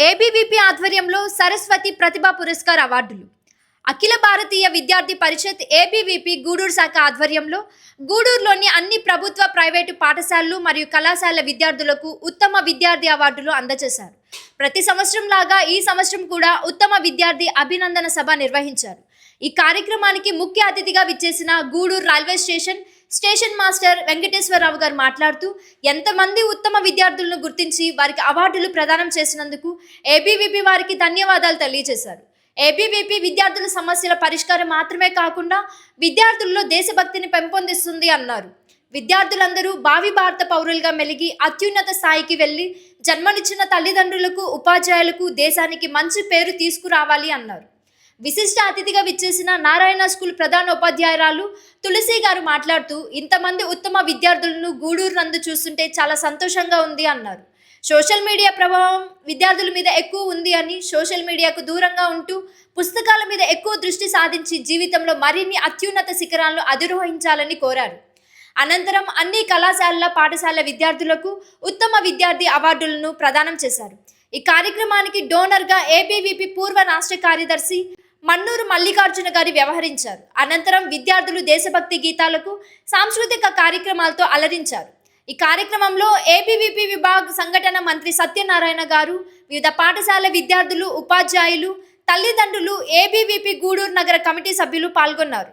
ABVP ఆధ్వర్యంలో సరస్వతి ప్రతిభా పురస్కార్ అవార్డులు. అఖిల భారతీయ విద్యార్థి పరిషత్ ఏబీవీపీ గూడూరు శాఖ ఆధ్వర్యంలో గూడూరులోని అన్ని ప్రభుత్వ ప్రైవేటు పాఠశాలలు మరియు కళాశాల విద్యార్థులకు ఉత్తమ విద్యార్థి అవార్డులు అందజేశారు. ప్రతి సంవత్సరం లాగా ఈ సంవత్సరం కూడా ఉత్తమ విద్యార్థి అభినందన సభ నిర్వహించారు. ఈ కార్యక్రమానికి ముఖ్య అతిథిగా విచ్చేసిన Gudur railway station master Venkateswararao గారు మాట్లాడుతూ ఎంతమంది ఉత్తమ విద్యార్థులను గుర్తించి వారికి అవార్డులు ప్రదానం చేసినందుకు ఏబీవీపీ వారికి ధన్యవాదాలు తెలియజేశారు. ఏబీవీపీ విద్యార్థుల సమస్యల పరిష్కారం మాత్రమే కాకుండా విద్యార్థుల్లో దేశభక్తిని పెంపొందిస్తుంది అన్నారు. విద్యార్థులందరూ భావి భారత పౌరులుగా మెలిగి అత్యున్నత స్థాయికి వెళ్లి జన్మనిచ్చిన తల్లిదండ్రులకు, ఉపాధ్యాయులకు, దేశానికి మంచి పేరు తీసుకురావాలి అన్నారు. విశిష్ట అతిథిగా విచ్చేసిన నారాయణ స్కూల్ ప్రధానోపాధ్యాయురాలు తులసి గారు మాట్లాడుతూ ఇంతమంది ఉత్తమ విద్యార్థులను గూడూరు నందు చూస్తుంటే చాలా సంతోషంగా ఉంది అన్నారు. సోషల్ మీడియా ప్రభావం విద్యార్థుల మీద ఎక్కువ ఉంది అని, సోషల్ మీడియాకు దూరంగా ఉంటూ పుస్తకాల మీద ఎక్కువ దృష్టి సాధించి జీవితంలో మరిన్ని అత్యున్నత శిఖరాలను అధిరోహించాలని కోరారు. అనంతరం అన్ని కళాశాలల, పాఠశాల విద్యార్థులకు ఉత్తమ విద్యార్థి అవార్డులను ప్రదానం చేశారు. ఈ కార్యక్రమానికి డోనర్గా ఏబీవీపీ పూర్వ రాష్ట్ర కార్యదర్శి మన్నూరు మల్లికార్జున గారి వ్యవహరించారు. అనంతరం విద్యార్థులు దేశభక్తి గీతాలకు, సాంస్కృతిక కార్యక్రమాలతో అలరించారు. ఈ కార్యక్రమంలో ఏబీవీపీ విభాగ్ సంఘటన మంత్రి సత్యనారాయణ గారు, వివిధ పాఠశాల విద్యార్థులు, ఉపాధ్యాయులు, తల్లిదండ్రులు, ఏబీవీపీ గూడూరు నగర కమిటీ సభ్యులు పాల్గొన్నారు.